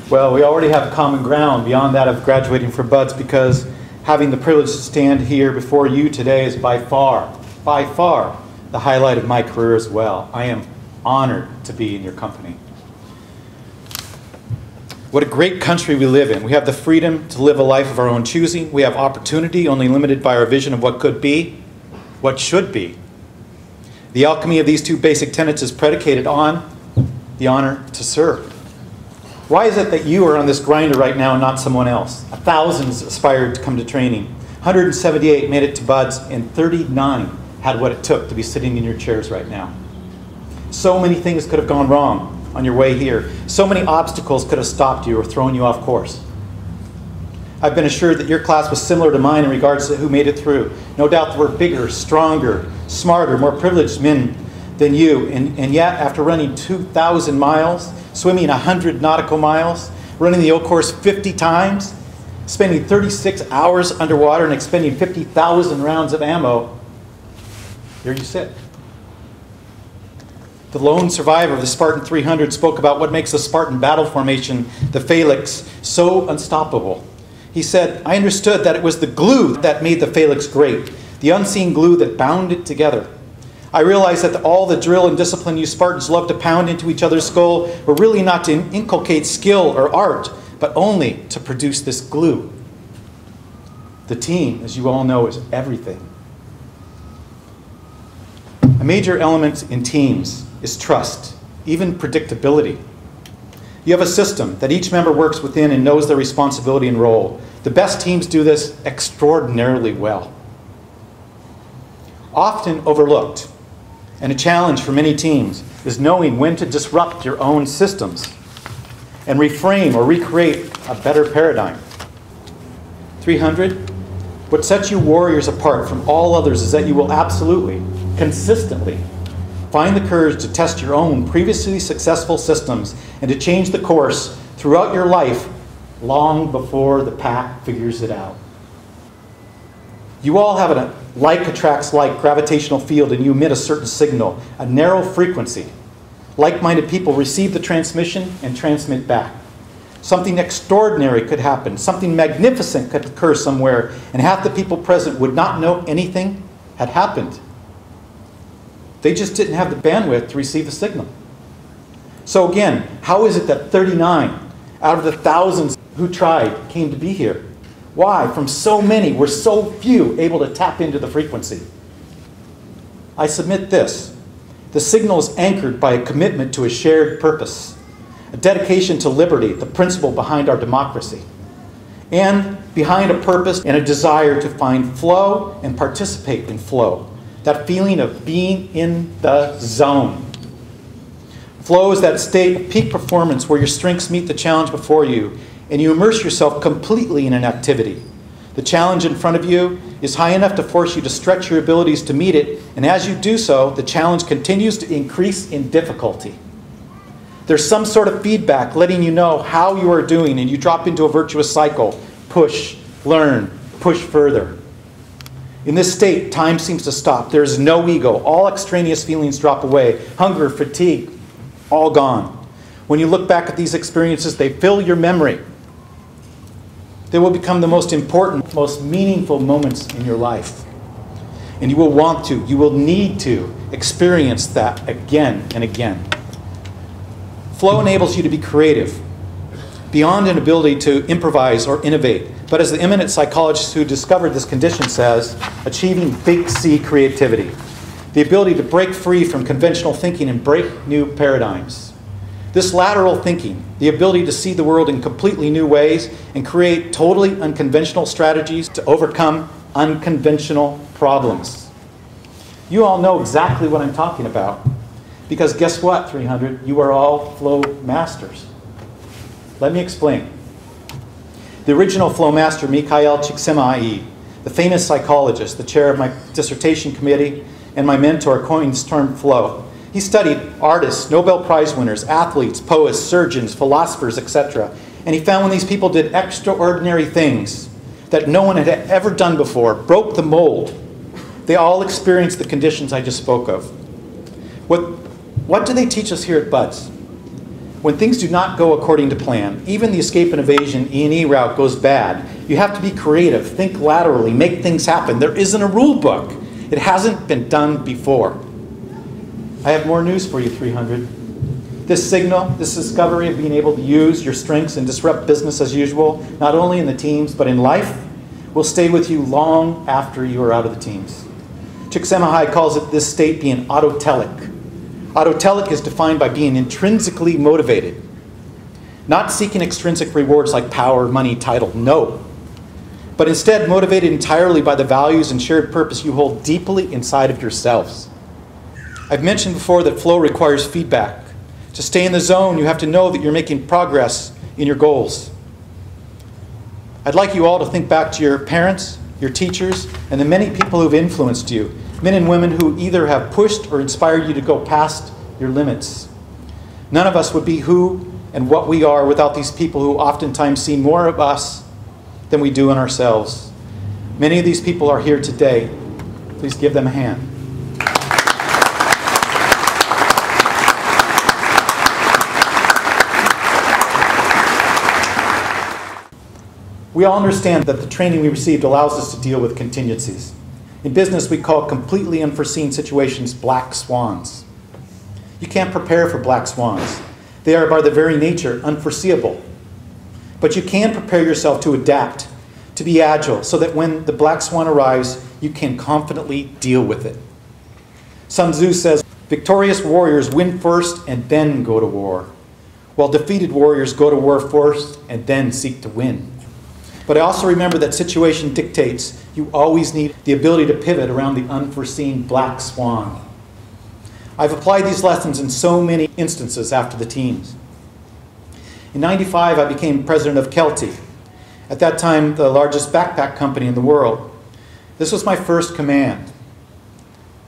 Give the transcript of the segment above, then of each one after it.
Well, we already have common ground beyond that of graduating from Buds, because having the privilege to stand here before you today is by far, the highlight of my career as well. I am honored to be in your company. What a great country we live in. We have the freedom to live a life of our own choosing. We have opportunity only limited by our vision of what could be, what should be. The alchemy of these two basic tenets is predicated on the honor to serve. Why is it that you are on this grinder right now and not someone else? Thousands aspired to come to training. 178 made it to Buds, and 39 had what it took to be sitting in your chairs right now. So many things could have gone wrong on your way here. So many obstacles could have stopped you or thrown you off course. I've been assured that your class was similar to mine in regards to who made it through. No doubt there were bigger, stronger, smarter, more privileged men than you. And yet, after running 2,000 miles, swimming 100 nautical miles, running the O course 50 times, spending 36 hours underwater and expending 50,000 rounds of ammo, there you sit. The lone survivor of the Spartan 300 spoke about what makes the Spartan battle formation, the phalanx, so unstoppable. He said, I understood that it was the glue that made the phalanx great, the unseen glue that bound it together. I realized that all the drill and discipline you Spartans loved to pound into each other's skull were really not to inculcate skill or art, but only to produce this glue. The team, as you all know, is everything. A major element in teams is trust, even predictability. You have a system that each member works within and knows their responsibility and role. The best teams do this extraordinarily well. Often overlooked, and a challenge for many teams, is knowing when to disrupt your own systems and reframe or recreate a better paradigm. 300, what sets you warriors apart from all others is that you will absolutely, consistently, find the courage to test your own previously successful systems and to change the course throughout your life long before the pack figures it out. You all have a like attracts like gravitational field, and you emit a certain signal, a narrow frequency. Like-minded people receive the transmission and transmit back. Something extraordinary could happen. Something magnificent could occur somewhere, and half the people present would not know anything had happened. They just didn't have the bandwidth to receive the signal. So again, how is it that 39 out of the thousands who tried came to be here? Why, from so many, were so few able to tap into the frequency? I submit this. The signal is anchored by a commitment to a shared purpose, a dedication to liberty, the principle behind our democracy, and behind a purpose and a desire to find flow and participate in flow, that feeling of being in the zone. Flow is that state of peak performance where your strengths meet the challenge before you, and you immerse yourself completely in an activity. The challenge in front of you is high enough to force you to stretch your abilities to meet it, and as you do so, the challenge continues to increase in difficulty. There's some sort of feedback letting you know how you are doing, and you drop into a virtuous cycle. Push, learn, push further. In this state, time seems to stop. There is no ego. All extraneous feelings drop away. Hunger, fatigue, all gone. When you look back at these experiences, they fill your memory. They will become the most important, most meaningful moments in your life. And you will want to, you will need to experience that again and again. Flow enables you to be creative, beyond an ability to improvise or innovate, but as the eminent psychologist who discovered this condition says, achieving big C creativity, the ability to break free from conventional thinking and break new paradigms. This lateral thinking, the ability to see the world in completely new ways and create totally unconventional strategies to overcome unconventional problems. You all know exactly what I'm talking about, because guess what, 300? You are all flow masters. Let me explain. The original flow master, Mikhail Csikszentmihalyi, the famous psychologist, the chair of my dissertation committee, and my mentor, coined this term flow. He studied artists, Nobel Prize winners, athletes, poets, surgeons, philosophers, etc. And he found when these people did extraordinary things that no one had ever done before, broke the mold, they all experienced the conditions I just spoke of. What do they teach us here at Buds? When things do not go according to plan, even the escape and evasion E&E route goes bad, you have to be creative, think laterally, make things happen. There isn't a rule book. It hasn't been done before. I have more news for you, 300. This signal, this discovery of being able to use your strengths and disrupt business as usual, not only in the teams, but in life, will stay with you long after you are out of the teams. Csikszentmihalyi calls it this state being autotelic. Autotelic is defined by being intrinsically motivated, not seeking extrinsic rewards like power, money, title, no. But instead motivated entirely by the values and shared purpose you hold deeply inside of yourselves. I've mentioned before that flow requires feedback. To stay in the zone, you have to know that you're making progress in your goals. I'd like you all to think back to your parents, your teachers, and the many people who've influenced you. Men and women who either have pushed or inspired you to go past your limits. None of us would be who and what we are without these people who oftentimes see more of us than we do in ourselves. Many of these people are here today. Please give them a hand. We all understand that the training we received allows us to deal with contingencies. In business, we call completely unforeseen situations black swans. You can't prepare for black swans. They are by their very nature unforeseeable. But you can prepare yourself to adapt, to be agile, so that when the black swan arrives, you can confidently deal with it. Sun Tzu says, victorious warriors win first and then go to war, while defeated warriors go to war first and then seek to win. But I also remember that situation dictates you always need the ability to pivot around the unforeseen black swan. I've applied these lessons in so many instances after the teams. In '95, I became president of Kelty, at that time the largest backpack company in the world. This was my first command.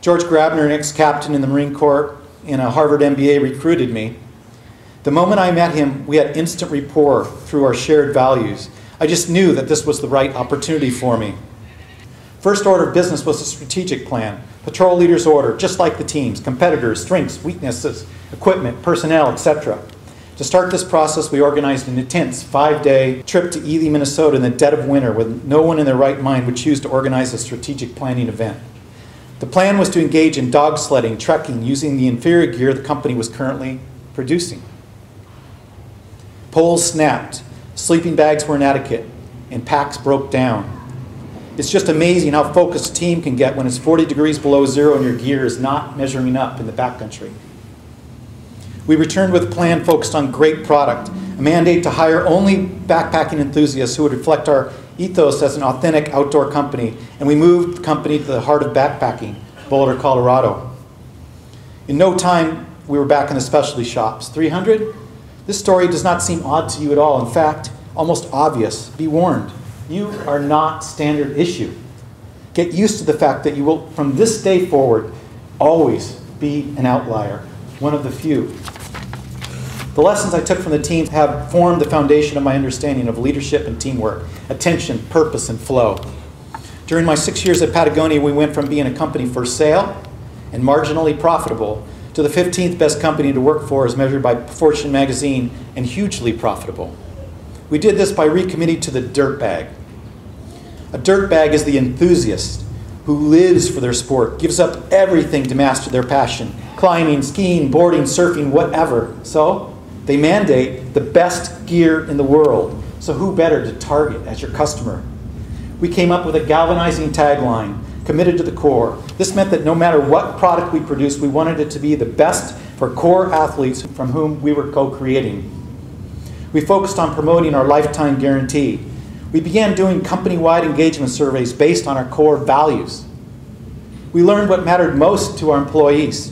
George Grabner, an ex-captain in the Marine Corps and a Harvard MBA, recruited me. The moment I met him, we had instant rapport through our shared values. I just knew that this was the right opportunity for me. First order of business was a strategic plan, patrol leader's order, just like the teams, competitors, strengths, weaknesses, equipment, personnel, etc. To start this process, we organized an intense 5-day trip to Ely, Minnesota in the dead of winter when no one in their right mind would choose to organize a strategic planning event. The plan was to engage in dog sledding, trekking, using the inferior gear the company was currently producing. Poles snapped. Sleeping bags were inadequate, and packs broke down. It's just amazing how focused a team can get when it's 40 degrees below zero and your gear is not measuring up in the backcountry. We returned with a plan focused on great product, a mandate to hire only backpacking enthusiasts who would reflect our ethos as an authentic outdoor company, and we moved the company to the heart of backpacking, Boulder, Colorado. In no time, we were back in the specialty shops. 300? This story does not seem odd to you at all. In fact, almost obvious. Be warned, you are not standard issue. Get used to the fact that you will, from this day forward, always be an outlier, one of the few. The lessons I took from the team have formed the foundation of my understanding of leadership and teamwork, attention, purpose, and flow. During my 6 years at Patagonia, we went from being a company for sale and marginally profitable to the 15th best company to work for as measured by Fortune magazine and hugely profitable. We did this by recommitting to the dirt bag. A dirt bag is the enthusiast who lives for their sport, gives up everything to master their passion, climbing, skiing, boarding, surfing, whatever. So they mandate the best gear in the world. So who better to target as your customer? We came up with a galvanizing tagline, committed to the core. This meant that no matter what product we produced, we wanted it to be the best for core athletes from whom we were co-creating. We focused on promoting our lifetime guarantee. We began doing company-wide engagement surveys based on our core values. We learned what mattered most to our employees,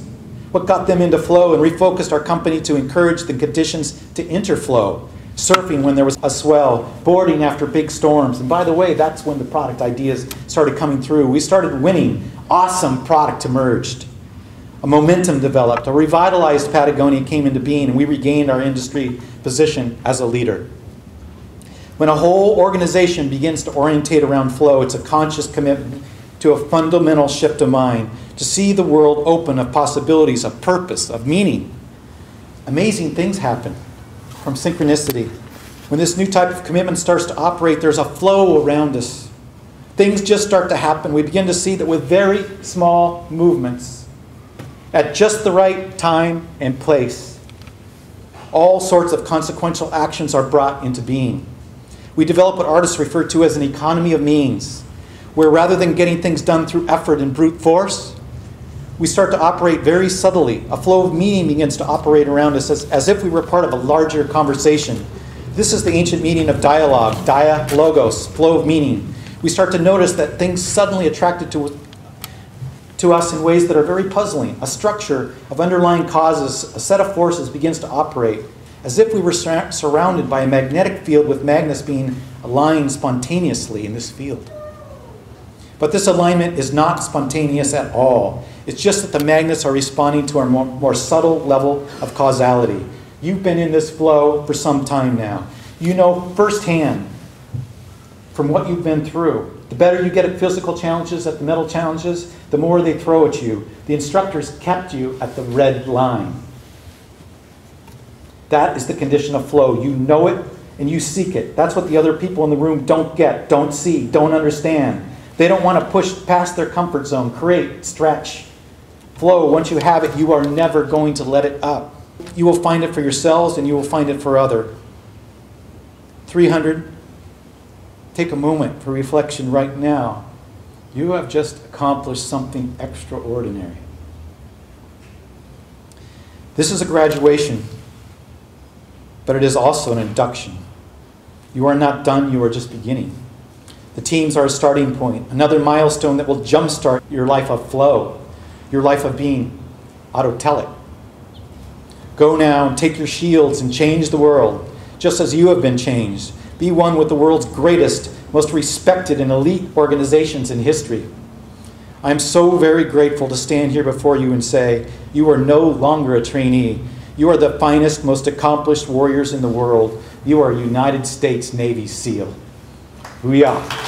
what got them into flow, and refocused our company to encourage the conditions to enter flow. Surfing when there was a swell, boarding after big storms. And by the way, that's when the product ideas started coming through. We started winning. Awesome product emerged. A momentum developed. A revitalized Patagonia came into being, and we regained our industry position as a leader. When a whole organization begins to orientate around flow, it's a conscious commitment to a fundamental shift of mind, to see the world open of possibilities, of purpose, of meaning. Amazing things happen. from synchronicity. When this new type of commitment starts to operate, there's a flow around us. Things just start to happen. We begin to see that with very small movements, at just the right time and place, all sorts of consequential actions are brought into being. We develop what artists refer to as an economy of means, where rather than getting things done through effort and brute force, we start to operate very subtly. A flow of meaning begins to operate around us as if we were part of a larger conversation. This is the ancient meaning of dialogue, dia, logos, flow of meaning. We start to notice that things suddenly attracted to us in ways that are very puzzling. A structure of underlying causes, a set of forces begins to operate, as if we were surrounded by a magnetic field with magnets being aligned spontaneously in this field. But this alignment is not spontaneous at all. It's just that the magnets are responding to a more subtle level of causality. You've been in this flow for some time now. You know firsthand from what you've been through. The better you get at physical challenges, at the mental challenges, the more they throw at you. The instructors kept you at the red line. That is the condition of flow. You know it and you seek it. That's what the other people in the room don't get, don't see, don't understand. They don't want to push past their comfort zone, create, stretch. Flow, once you have it, you are never going to let it up. You will find it for yourselves and you will find it for others. 300. Take a moment for reflection right now. You have just accomplished something extraordinary. This is a graduation, but it is also an induction. You are not done, you are just beginning. The teams are a starting point, another milestone that will jumpstart your life of flow, your life of being autotelic. Go now and take your shields and change the world, just as you have been changed. Be one with the world's greatest, most respected and elite organizations in history. I am so very grateful to stand here before you and say, you are no longer a trainee. You are the finest, most accomplished warriors in the world. You are a United States Navy SEAL. Booyah.